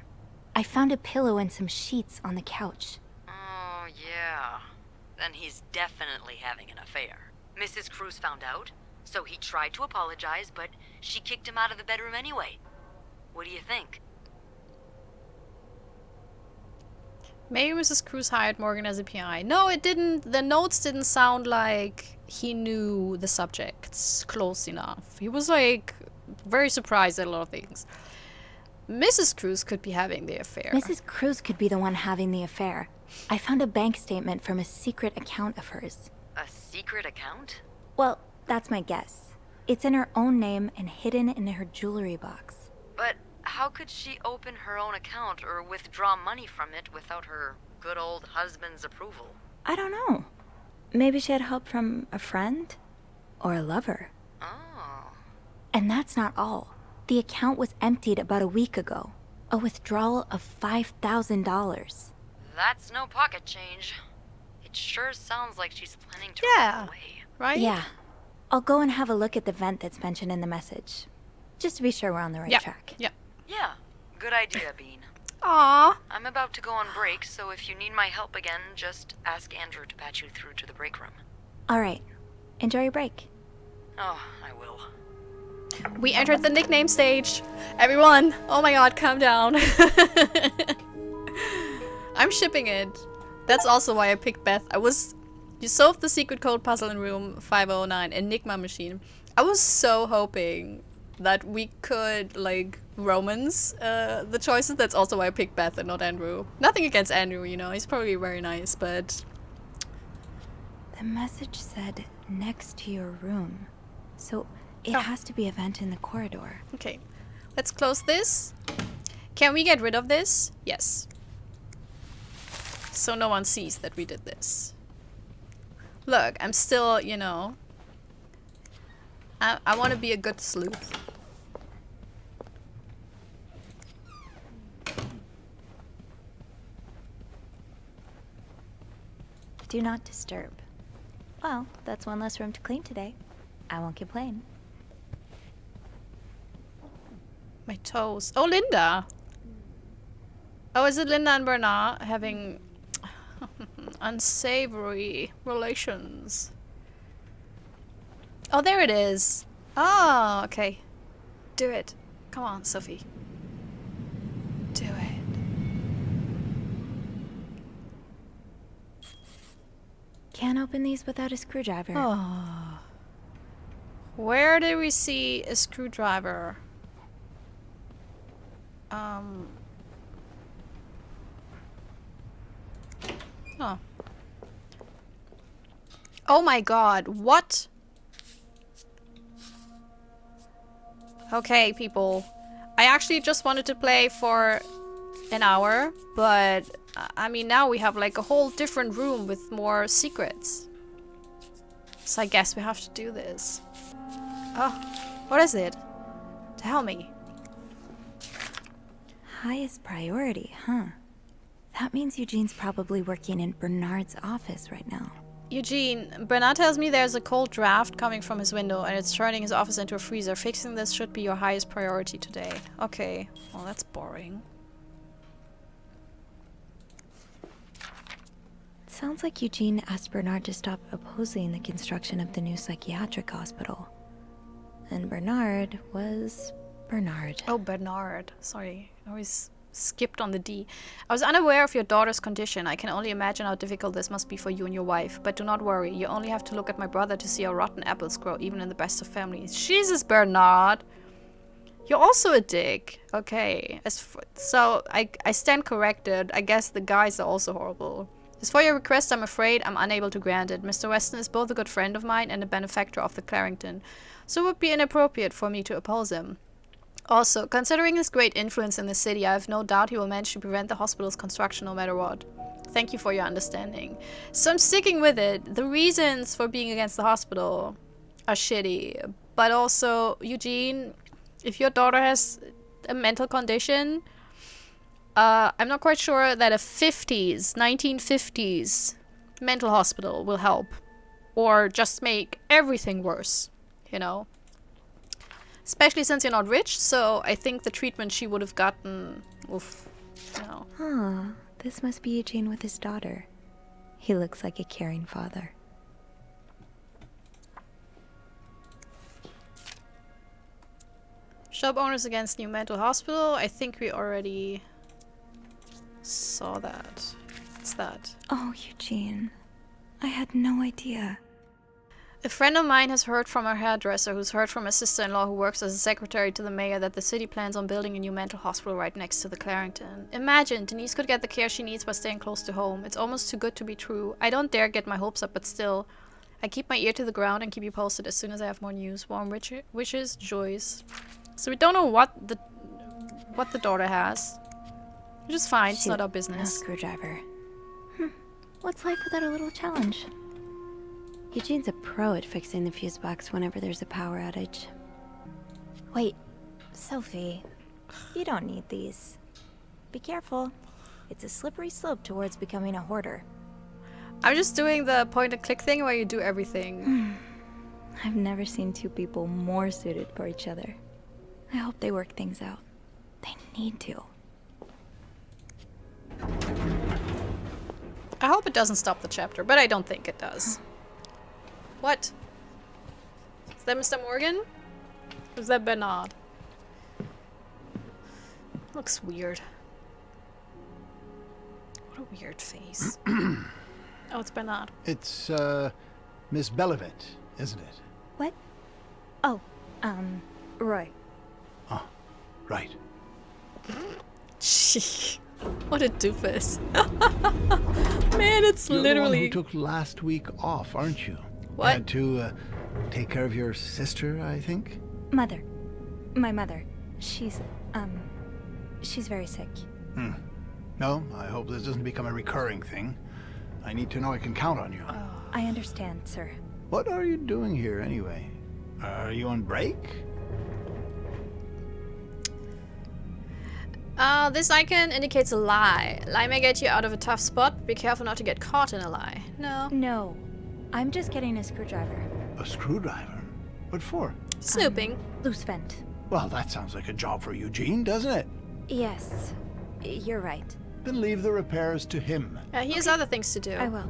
I found a pillow and some sheets on the couch. Oh, yeah. Then he's definitely having an affair. Mrs. Cruz found out, so he tried to apologize, but she kicked him out of the bedroom anyway. What do you think? Maybe Mrs. Cruz hired Morgan as a PI. No, it didn't. The notes didn't sound like he knew the subjects close enough. He was like very surprised at a lot of things. Mrs. Cruz could be having the affair. Mrs. Cruz could be the one having the affair. I found a bank statement from a secret account of hers. A secret account? Well, that's my guess. It's in her own name and hidden in her jewelry box. But how could she open her own account or withdraw money from it without her good old husband's approval? I don't know. Maybe she had help from a friend? Or a lover. Oh. And that's not all. The account was emptied about a week ago. A withdrawal of $5,000. That's no pocket change. It sure sounds like she's planning to Yeah. run away. Right? Yeah. I'll go and have a look at the vent that's mentioned in the message. Just to be sure we're on the right track. Yep. Yeah, good idea, Bean. Aww. I'm about to go on break, so if you need my help again, just ask Andrew to patch you through to the break room. Alright. Enjoy your break. Oh, I will. We entered the nickname stage. Everyone, oh my god, calm down. I'm shipping it. That's also why I picked Beth. You solved the secret code puzzle in room 509, Enigma machine. I was so hoping that we could, like, romance the choices. That's also why I picked Beth and not Andrew. Nothing against Andrew, you know, he's probably very nice, but... The message said, next to your room. So, it has to be a vent in the corridor. Okay, let's close this. Can we get rid of this? Yes. So no one sees that we did this. Look, I'm still, you know... I want to be a good sleuth. Do not disturb. Well, that's one less room to clean today. I won't complain. My toes. Oh, Linda! Oh, is it Linda and Bernard having unsavory relations? Oh, there it is. Oh, okay. Do it. Come on, Sophie. Do it. Can't open these without a screwdriver. Oh. Where did we see a screwdriver? Oh. Oh my god, what? Okay, people. I actually just wanted to play for an hour, but I mean now we have like a whole different room with more secrets. So I guess we have to do this. Oh, what is it? Tell me. Highest priority, huh? That means Eugene's probably working in Bernard's office right now. Eugene, Bernard tells me there's a cold draft coming from his window and it's turning his office into a freezer. Fixing this should be your highest priority today. Okay, well that's boring. It sounds like Eugene asked Bernard to stop opposing the construction of the new psychiatric hospital. And Bernard was Bernard. Oh, Bernard. Sorry, I always skipped on the D. I was unaware of your daughter's condition. I can only imagine how difficult this must be for you and your wife. But do not worry. You only have to look at my brother to see how rotten apples grow, even in the best of families. Jesus, Bernard! You're also a dick. Okay. So, I stand corrected. I guess the guys are also horrible. As for your request, I'm afraid I'm unable to grant it. Mr. Weston is both a good friend of mine and a benefactor of the Clarrington, so it would be inappropriate for me to oppose him. Also, considering his great influence in the city, I have no doubt he will manage to prevent the hospital's construction no matter what. Thank you for your understanding. So I'm sticking with it. The reasons for being against the hospital are shitty. But also, Eugene, if your daughter has a mental condition, I'm not quite sure that a 1950s mental hospital will help. Or just make everything worse, you know? Especially since you're not rich, so I think the treatment she would have gotten, oof, you know. Huh, this must be Eugene with his daughter. He looks like a caring father. Shop owners against new mental hospital. I think we already saw that. What's that? Oh, Eugene. I had no idea. A friend of mine has heard from her hairdresser, who's heard from her sister-in-law who works as a secretary to the mayor, that the city plans on building a new mental hospital right next to the Clarrington. Imagine, Denise could get the care she needs by staying close to home. It's almost too good to be true. I don't dare get my hopes up, but still. I keep my ear to the ground and keep you posted as soon as I have more news. Warm wishes, Joyce. So we don't know what the daughter has. Which is fine, it's not our No business. screwdriver. What's life without a little challenge? Eugene's a pro at fixing the fuse box whenever there's a power outage. Wait, Sophie, you don't need these. Be careful. It's a slippery slope towards becoming a hoarder. I'm just doing the point and click thing where you do everything. I've never seen two people more suited for each other. I hope they work things out. They need to. I hope it doesn't stop the chapter, but I don't think it does. What? Is that Mr. Morgan? Or is that Bernard? Looks weird. What a weird face. Oh, it's Bernard. It's, Miss Bellevit, isn't it? What? Oh, Roy. Oh, right. Gee, what a doofus. Man, it's You're literally... the one who took last week off, aren't you? What? Had to, take care of your sister, I think? Mother. My mother. She's very sick. No, I hope this doesn't become a recurring thing. I need to know I can count on you. I understand, sir. What are you doing here, anyway? Are you on break? This icon indicates a lie. Lie may get you out of a tough spot. Be careful not to get caught in a lie. No. No. I'm just getting a screwdriver. A screwdriver? What for? Snooping. Loose vent. Well, that sounds like a job for Eugene, doesn't it? Yes. You're right. Then leave the repairs to him. He has other things to do. I will.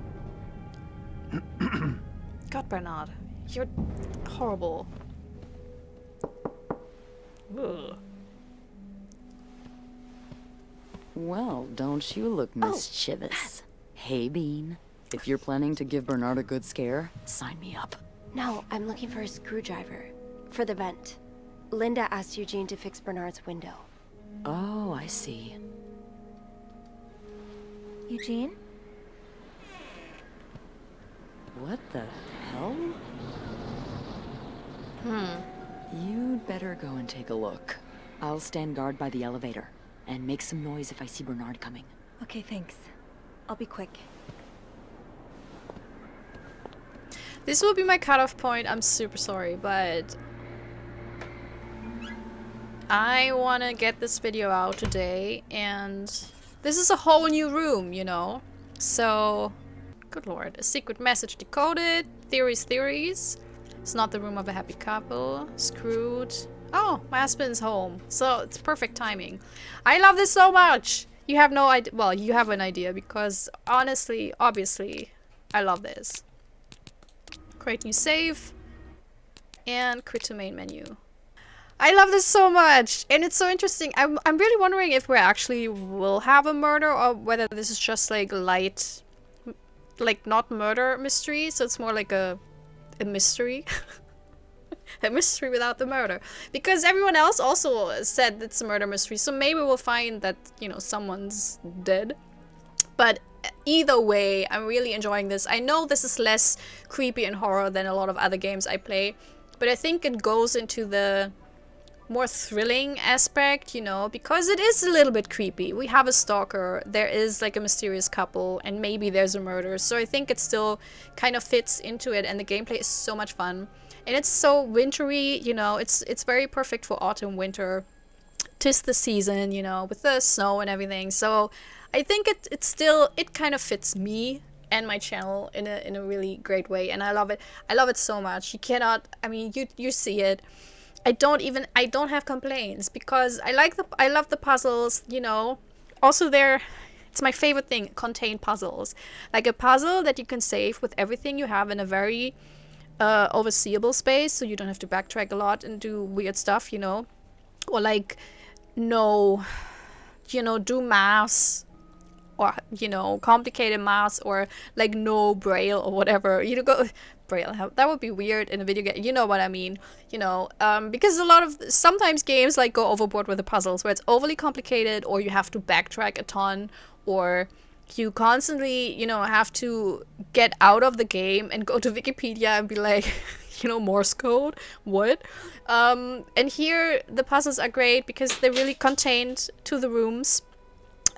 God, Bernard. You're horrible. Ugh. Well, don't you look mischievous. Hey, Bean. If you're planning to give Bernard a good scare, sign me up. No, I'm looking for a screwdriver. For the vent. Linda asked Eugene to fix Bernard's window. Oh, I see. Eugene? What the hell? You'd better go and take a look. I'll stand guard by the elevator, and make some noise if I see Bernard coming. Okay, thanks. I'll be quick. This will be my cutoff point. I'm super sorry, but I want to get this video out today, and this is a whole new room, you know? So, good lord. A secret message decoded. Theories, theories. It's not the room of a happy couple. Screwed. Oh, my husband's home. So, it's perfect timing. I love this so much! You have no idea. Well, you have an idea, because honestly, obviously, I love this. Create new save. And quit to main menu. I love this so much, and it's so interesting. I'm really wondering if we actually will have a murder, or whether this is just like light, like not murder mystery, so it's more like a mystery. A mystery without the murder, because everyone else also said it's a murder mystery, so maybe we'll find that, you know, someone's dead. But either way, I'm really enjoying this. I know this is less creepy and horror than a lot of other games I play, but I think it goes into the more thrilling aspect, you know, because it is a little bit creepy. We have a stalker, there is like a mysterious couple, and maybe there's a murder, so I think it still kind of fits into it, and the gameplay is so much fun. And it's so wintry, you know, it's very perfect for autumn, winter. 'Tis the season, you know, with the snow and everything. So I think it still kind of fits me and my channel in a really great way, and I love it. I love it so much. You cannot, I mean, you see it. I don't have complaints, because I love the puzzles, you know. Also it's my favorite thing, contained puzzles. Like a puzzle that you can save with everything you have in a very overseeable space, so you don't have to backtrack a lot and do weird stuff, you know. Or like no, you know, do maths, or, you know, complicated maths, or like no braille or whatever, you know, go braille, that would be weird in a video game, you know what I mean, you know, because sometimes games like go overboard with the puzzles where it's overly complicated, or you have to backtrack a ton, or you constantly, you know, have to get out of the game and go to Wikipedia and be like, you know, Morse code, what? And here the puzzles are great because they're really contained to the rooms.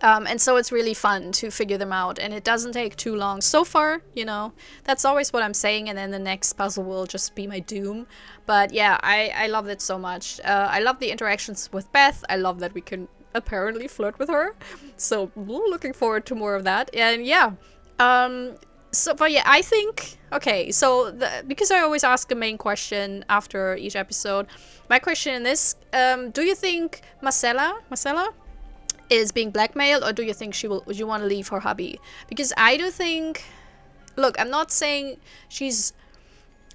And so it's really fun to figure them out, and it doesn't take too long so far, you know. That's always what I'm saying, and then the next puzzle will just be my doom. But yeah, I love it so much. I love the interactions with Beth. I love that we can apparently flirt with her, so looking forward to more of that. And yeah, but yeah, I think, okay, so because I always ask a main question after each episode, my question is, do you think Marcella is being blackmailed, or do you think would you want to leave her hubby? Because I do think, look, I'm not saying she's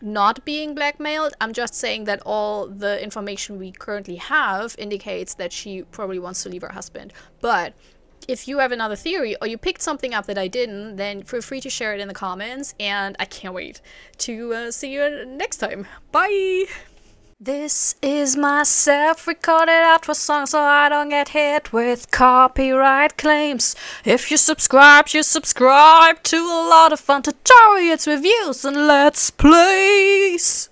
not being blackmailed, I'm just saying that all the information we currently have indicates that she probably wants to leave her husband. But if you have another theory, or you picked something up that I didn't, then feel free to share it in the comments, and I can't wait to see you next time. Bye! This is my self-recorded outro song so I don't get hit with copyright claims. If you subscribe to a lot of fun tutorials, reviews, and let's plays!